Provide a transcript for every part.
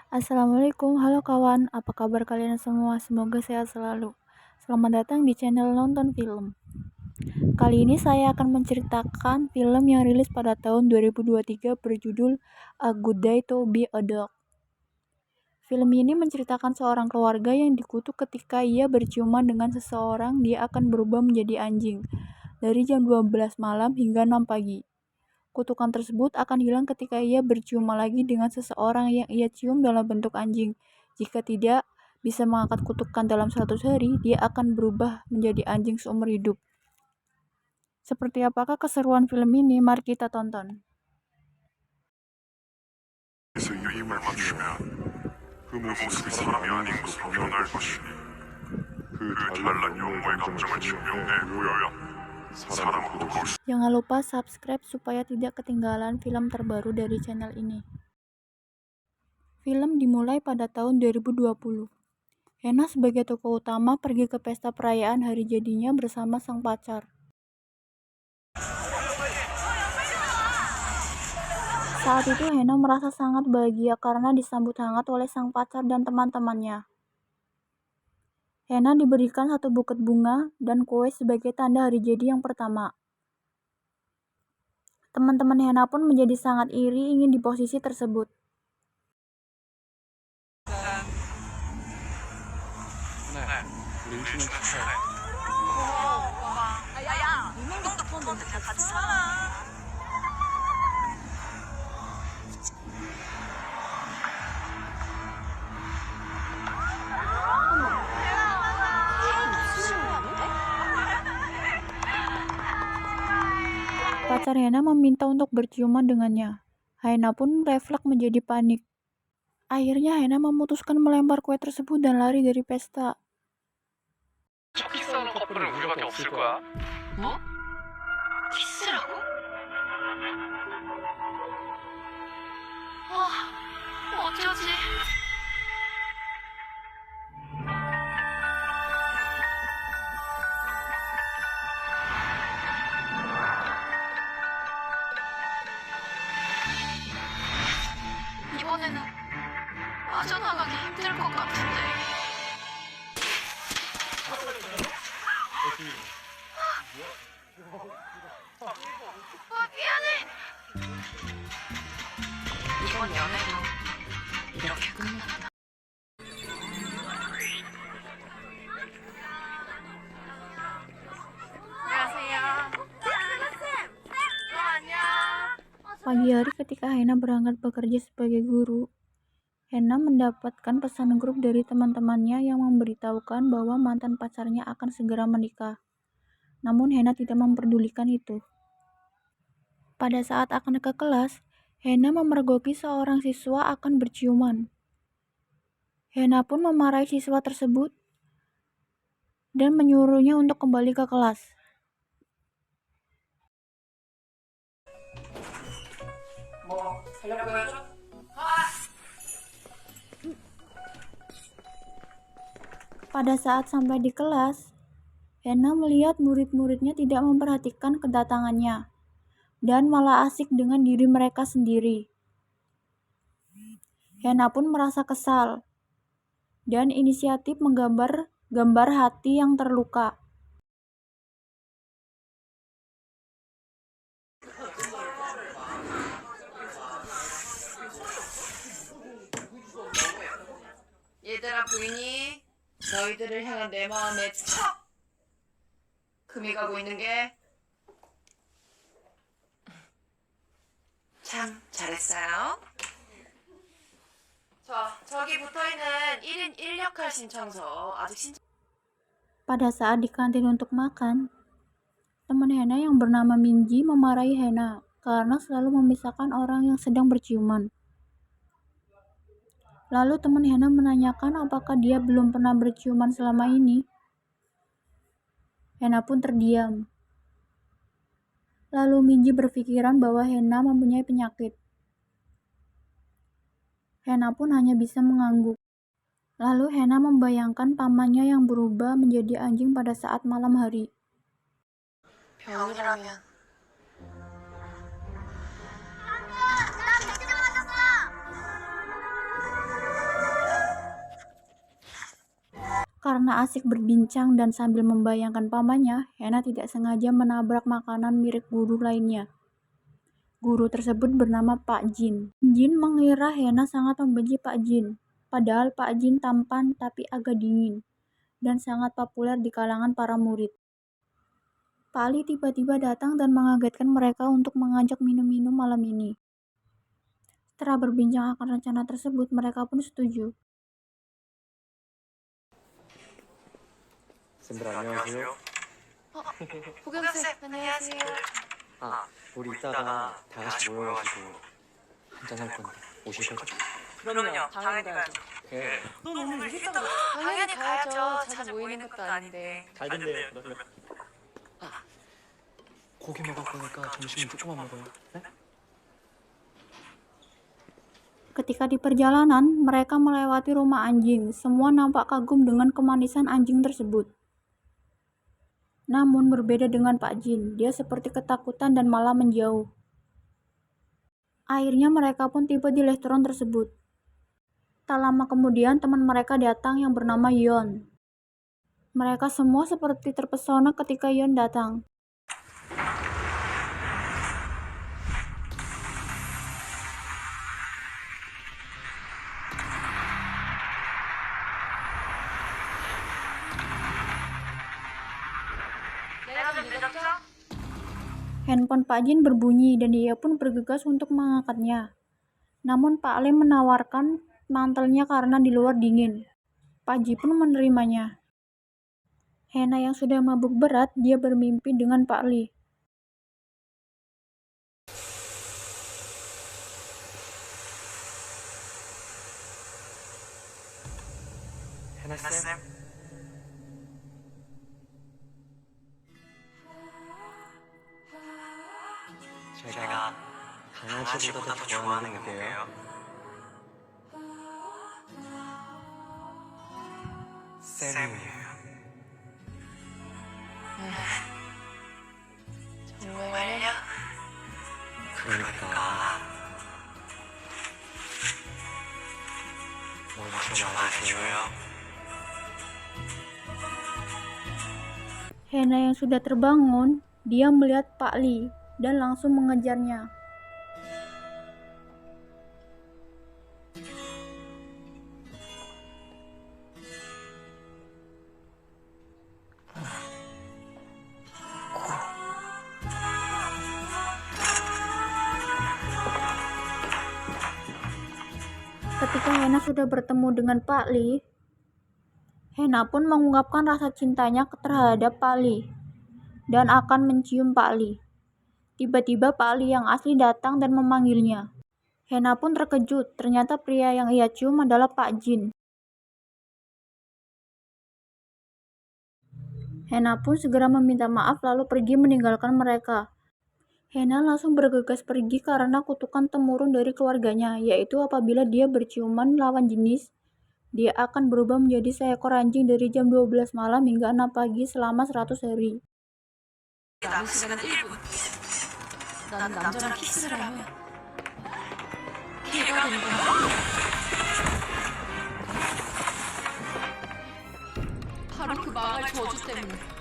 Assalamualaikum, halo kawan, apa kabar kalian semua? Semoga sehat selalu. Selamat datang di channel Nonton Film. Kali ini saya akan menceritakan film yang rilis pada tahun 2023 berjudul A Good Day to Be a Dog. Film ini menceritakan seorang keluarga yang dikutuk ketika ia berciuman dengan seseorang, dia akan berubah menjadi anjing dari jam 12 malam hingga 6 pagi. Kutukan tersebut akan hilang ketika ia berciuman lagi dengan seseorang yang ia cium dalam bentuk anjing. Jika tidak bisa mengangkat kutukan dalam 100 hari, dia akan berubah menjadi anjing seumur hidup. Seperti apakah keseruan film ini? Mari kita tonton. 에서 힘을 맞추면 그 모습이 사람이 아닌 것으로 변할 것이니 그 잘난 용모의 감정을 증명해 보여야 사람으로 돌아올 수 Jangan lupa subscribe supaya tidak ketinggalan film terbaru dari channel ini. Film dimulai pada tahun 2020. Hena sebagai tokoh utama pergi ke pesta perayaan hari jadinya bersama sang pacar. Saat itu Hena merasa sangat bahagia karena disambut hangat oleh sang pacar dan teman-temannya. Hena diberikan satu buket bunga dan kue sebagai tanda hari jadi yang pertama. Teman-teman Hena pun menjadi sangat iri ingin di posisi tersebut. Pacar Hena meminta untuk berciuman dengannya. Hena pun refleks menjadi panik. Akhirnya Hena memutuskan melempar kue tersebut dan lari dari pesta. 키스하는 커플은 우리밖에 없을 거야. 뭐? 키스라고? 어쩌지? 이번에는 빠져나가기 힘들 것 같은데. 미안해. 이번 연애도 이렇게 끝났다. 안녕하세요. 안녕. Pagi hari ketika Hena berangkat bekerja sebagai guru, Hena mendapatkan pesan grup dari teman-temannya yang memberitahukan bahwa mantan pacarnya akan segera menikah. Namun Hena tidak memperdulikan itu. Pada saat akan ke kelas, Hena memergoki seorang siswa akan berciuman. Hena pun memarahi siswa tersebut dan menyuruhnya untuk kembali ke kelas. Pada saat sampai di kelas, Hena melihat murid-muridnya tidak memperhatikan kedatangannya dan malah asik dengan diri mereka sendiri. Hena pun merasa kesal dan inisiatif menggambar gambar hati yang terluka. 얘들아 보이니? 너희들을 향한 내 마음에 척! 금이 가고 있는 게 참 잘했어요. 저기 붙어있는 1인 1역할 신청서 아직 신청 Pada saat di kantin untuk makan, teman Hena yang bernama Minji memarahi Hena karena selalu memisahkan orang yang sedang berciuman. Lalu teman Hena menanyakan apakah dia belum pernah berciuman selama ini. Hena pun terdiam. Lalu Minji berpikiran bahwa Hena mempunyai penyakit. Hena pun hanya bisa mengangguk. Lalu Hena membayangkan pamannya yang berubah menjadi anjing pada saat malam hari. 병이라면 Karena asik berbincang dan sambil membayangkan pamannya, Hena tidak sengaja menabrak makanan mirip guru lainnya. Guru tersebut bernama Pak Jin. Jin mengira Hena sangat membenci Pak Jin, padahal Pak Jin tampan tapi agak dingin dan sangat populer di kalangan para murid. Pak Ali tiba-tiba datang dan mengagetkan mereka untuk mengajak minum-minum malam ini. Setelah berbincang akan rencana tersebut, mereka pun setuju. 쌤들 안녕하세요. 보경쌤, 안녕하세요. 아, 우리 이따가 다 같이 모여가지고 한잔 할 건데 오실 거죠? 그럼요. 당연히 가야죠. 네. 넌 오늘 일했다고. 당연히 가야죠. 자주 모이는 것도 아닌데. 잘 됐네요. 그러면. 아, 고기 먹을 거니까 점심은 조금만 먹어요. 네? Ketika di perjalanan, mereka melewati rumah anjing. Semua nampak kagum dengan kemanisan anjing tersebut. Namun berbeda dengan Pak Jin, dia seperti ketakutan dan malah menjauh. Akhirnya mereka pun tiba di restoran tersebut. Tak lama kemudian teman mereka datang yang bernama Yon. Mereka semua seperti terpesona ketika Yon datang. 내가 좀 늦었죠? Handphone Pak Jin berbunyi dan dia pun bergegas untuk mengangkatnya. Namun Pak Ali menawarkan mantelnya karena di luar dingin. Pak Ji pun menerimanya. Hena yang sudah mabuk berat, dia bermimpi dengan Pak Li. 해나 쌤. 제가 강아지보다 더 좋아하는 게 뭐예요? 쌤이에요. 정말요? 그러니까 먼저 말해줘요. Hena yang sudah terbangun, dia melihat Pak Li dan langsung mengejarnya. Ketika Hena sudah bertemu dengan Pak Li, Hena pun mengungkapkan rasa cintanya terhadap Pak Li dan akan mencium Pak Li. Tiba-tiba Pak Li yang asli datang dan memanggilnya. Hena pun terkejut, ternyata pria yang ia cium adalah Pak Jin. Hena pun segera meminta maaf lalu pergi meninggalkan mereka. Hena langsung bergegas pergi karena kutukan temurun dari keluarganya, yaitu apabila dia berciuman lawan jenis, dia akan berubah menjadi seekor anjing dari jam 12 malam hingga 6 pagi selama 100 hari. 남은 시간은 1분. 나는 남자랑 키스를 하면 개가 되는 거야. 바로 그 망할 저주 때문에.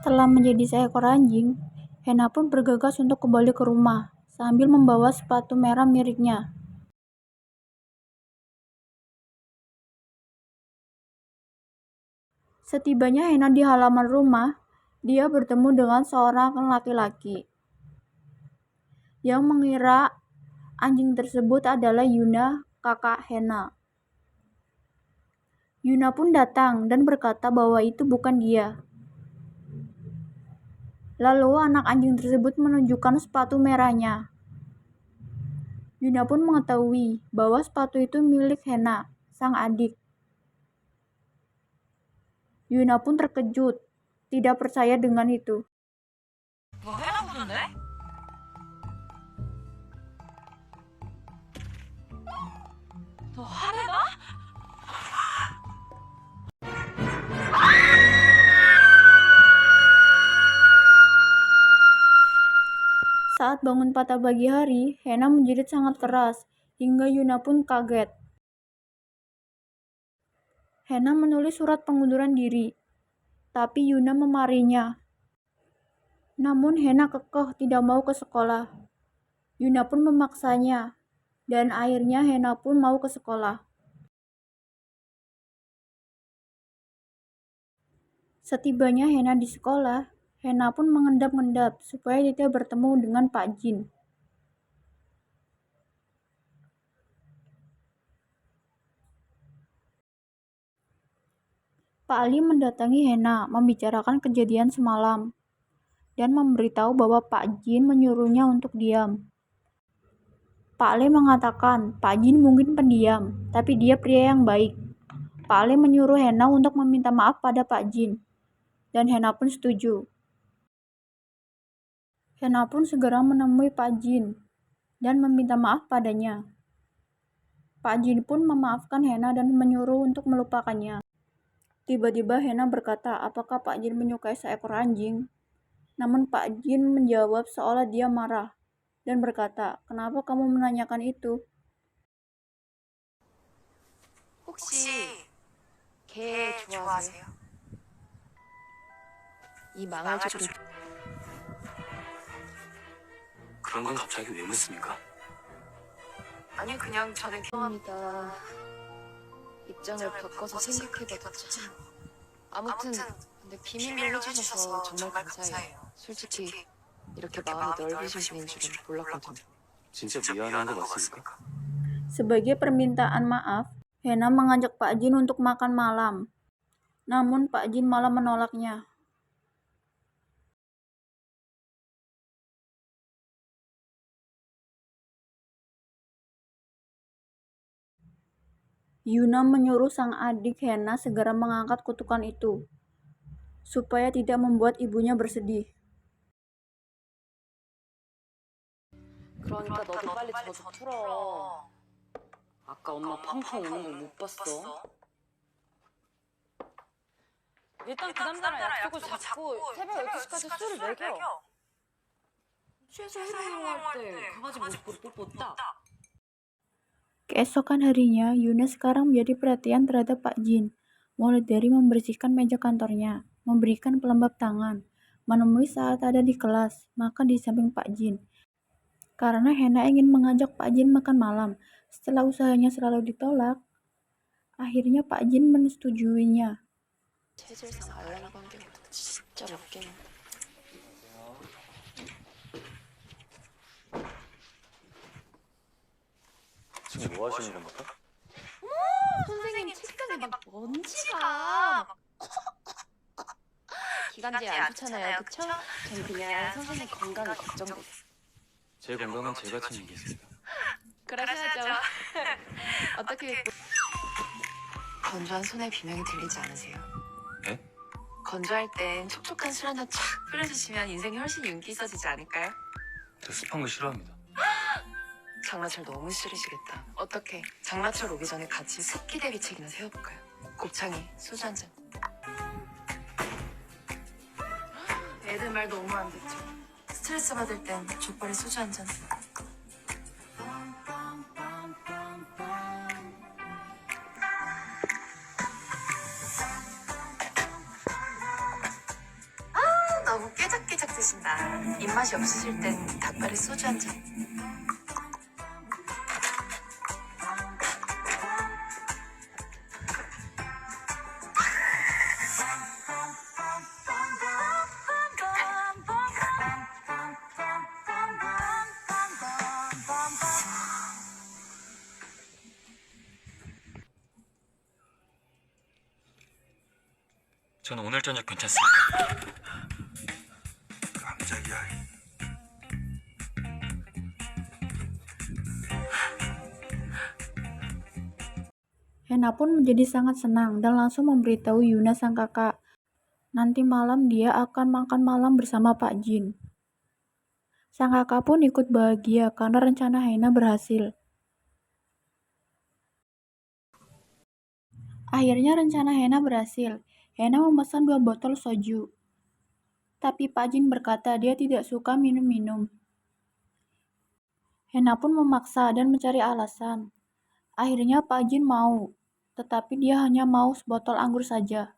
Setelah menjadi seekor anjing, Hena pun bergegas untuk kembali ke rumah sambil membawa sepatu merah miliknya. Setibanya Hena di halaman rumah, dia bertemu dengan seorang laki-laki yang mengira anjing tersebut adalah Yuna, kakak Hena. Yuna pun datang dan berkata bahwa itu bukan dia. Lalu anak anjing tersebut menunjukkan sepatu merahnya. Yuna pun mengetahui bahwa sepatu itu milik Hena, sang adik. Yuna pun terkejut, tidak percaya dengan itu. 뭐 해나 보던데? 너 화내나? Saat bangun pada pagi hari, Hena menjerit sangat keras, hingga Yuna pun kaget. Hena menulis surat pengunduran diri, tapi Yuna memarahinya. Namun Hena kekeh tidak mau ke sekolah. Yuna pun memaksanya, dan akhirnya Hena pun mau ke sekolah. Setibanya Hena di sekolah, Hena pun mengendap-endap supaya tidak bertemu dengan Pak Jin. Pak Ali mendatangi Hena membicarakan kejadian semalam dan memberitahu bahwa Pak Jin menyuruhnya untuk diam. Pak Ali mengatakan Pak Jin mungkin pendiam, tapi dia pria yang baik. Pak Ali menyuruh Hena untuk meminta maaf pada Pak Jin, dan Hena pun setuju. Hena pun segera menemui Pak Jin dan meminta maaf padanya. Pak Jin pun memaafkan Hena dan menyuruh untuk melupakannya. Tiba-tiba Hena berkata apakah Pak Jin menyukai seekor anjing. Namun Pak Jin menjawab seolah dia marah dan berkata, "Kenapa kamu menanyakan itu?" 혹시 개 좋아하세요? 이 망할 좀 그런 건 갑자기 왜 묻습니까? 아니 그냥 저는 합니다. 입장을 바꿔서 생각해봐도 참. 아무튼 근데 비밀로 해주셔서 정말 감사해요. 솔직히 이렇게 마음이 넓으신 분인 줄은 몰랐거든요. 진짜 미안한 거 맞습니까? Sebagai permintaan maaf, Hena mengajak Pak Jin untuk makan malam. Namun Pak Jin malah menolaknya. Yuna menyuruh sang adik Hena segera mengangkat kutukan itu, supaya tidak membuat ibunya bersedih. 그러니까 너도 빨리 저주 풀어. 아까 엄마 팡팡 우는 거 못 봤어? 일단 그 남자랑 약속을 잡고 새벽 12시까지 술을 먹여. 취해서 해롱해롱 할때 강아지 모습으로 뽀뽀 딱. Keesokan harinya, Yuna sekarang menjadi perhatian terhadap Pak Jin, mulai dari membersihkan meja kantornya, memberikan pelembab tangan, menemui saat ada di kelas, makan di samping Pak Jin. Karena Hena ingin mengajak Pak Jin makan malam, setelah usahanya selalu ditolak, akhirnya Pak Jin menyetujui. 체질상 알라나 관계가 진짜 웃기네. 지금 뭐 하시는 겁니까? 선생님 책상에 막 먼지가 기관지에 안 좋잖아요, 그쵸? 전 그냥 선생님 건강이 걱정돼요. 제 건강은 제가 챙기겠습니다. 그러셔야죠. 어떻게 건조한 손에 비명이 들리지 않으세요? 네? 건조할 땐 촉촉한 술 한 잔 쫙 뿌려주시면 인생이 훨씬 윤기 있어지지 않을까요? 저 습한 거 싫어합니다. 장마철 너무 싫으시겠다. 어떻게 장마철 오기 전에 같이 습기 대비책이나 세워볼까요? 곱창이 소주 한 잔. 애들 말 너무 안 듣죠. 스트레스 받을 땐 족발에 소주 한 잔. 단맛이 없으실 땐 닭발에 소주 한 잔. 저는 오늘 저녁 괜찮습니다. 깜짝이야. Hena pun menjadi sangat senang dan langsung memberitahu Yuna sang kakak. Nanti malam dia akan makan malam bersama Pak Jin. Sang kakak pun ikut bahagia karena rencana Hena berhasil. Akhirnya rencana Hena berhasil. Hena memesan 2 botol soju. Tapi Pak Jin berkata dia tidak suka minum-minum. Hena pun memaksa dan mencari alasan. Akhirnya Pak Jin mau, tetapi dia hanya mau sebotol anggur saja.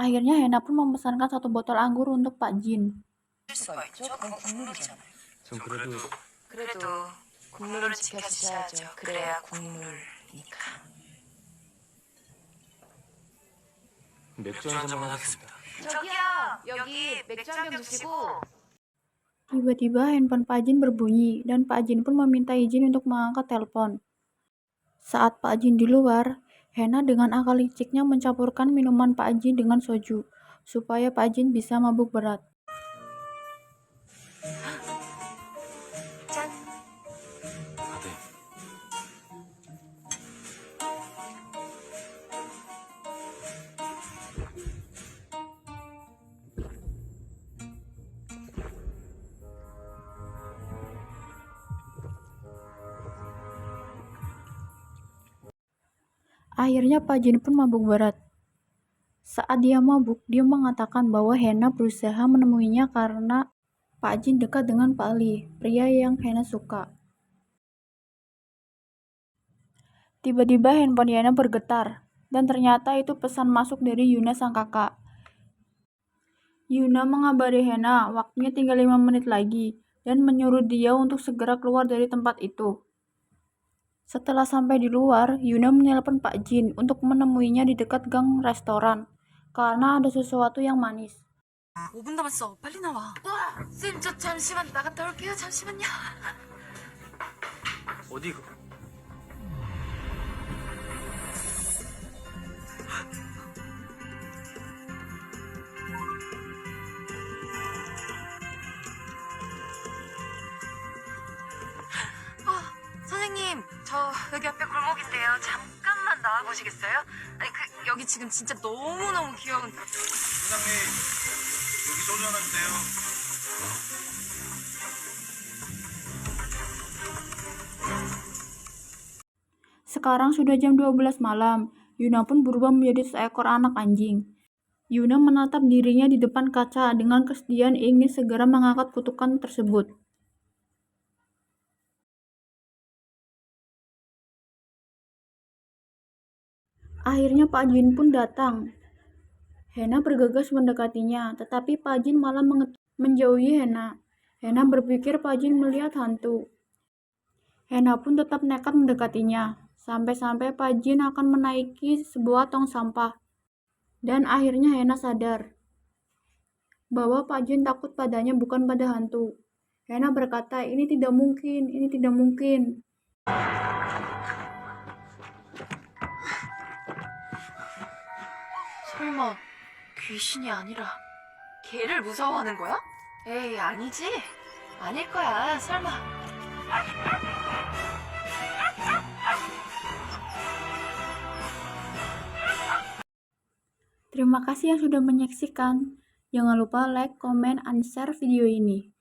Akhirnya Hena pun memesankan 1 botol anggur untuk Pak Jin. 수가 있죠? 그건 국물이잖아요. 전 그래도 그래도 국물은 지켜주셔야죠. 그래야 국물이니까. 맥주 한 잔만 하겠습니다. 저기요, 여기 맥주 한 병 주시고. Tiba-tiba handphone Pak Jin berbunyi dan Pak Jin pun meminta izin untuk mengangkat telepon. Saat Pak Jin di luar, Hena dengan akal liciknya mencampurkan minuman Pak Jin dengan soju, supaya Pak Jin bisa mabuk berat. 짠. 네. Akhirnya Pak Jin pun mabuk berat. Saat dia mabuk, dia mengatakan bahwa Hena berusaha menemuinya karena Pak Jin dekat dengan Pak Li, pria yang Hena suka. Tiba-tiba handphone Hena bergetar, dan ternyata itu pesan masuk dari Yuna sang kakak. Yuna mengabari Hena waktunya tinggal 5 menit lagi, dan menyuruh dia untuk segera keluar dari tempat itu. Setelah sampai di luar, Yuna menelpon Pak Jin untuk menemuinya di dekat gang restoran, karena ada sesuatu yang manis. 5분 남았어. 빨리 나와. 와, 쌤, 저 잠시만 나갔다 올게요. 잠시만요. 어디 선생님, 저 여기 앞에 골목인데요. 잠깐만 나와보시겠어요? 아니, 여기 지금 진짜 너무너무 귀여운. 사장님, 여기 소주 하나 주세요. Sekarang sudah jam 12 malam. Yuna pun berubah menjadi seekor anak anjing. Yuna menatap dirinya di depan kaca dengan kesedihan ingin segera mengangkat kutukan tersebut. Akhirnya Pak Jin pun datang. Hena bergegas mendekatinya, tetapi Pak Jin malah menjauhi Hena. Hena berpikir Pak Jin melihat hantu. Hena pun tetap nekat mendekatinya, sampai-sampai Pak Jin akan menaiki sebuah tong sampah. Dan akhirnya Hena sadar bahwa Pak Jin takut padanya bukan pada hantu. Hena berkata, ini tidak mungkin, ini tidak mungkin. 설마 귀신이 아니라 걔를 무서워하는 거야? 에이, 아니지? 아닐 거야, 설마. Terima kasih yang sudah menyaksikan. Jangan lupa like, comment, and share video ini.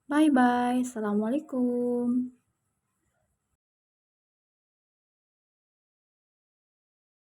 Bye-bye. Assalamualaikum.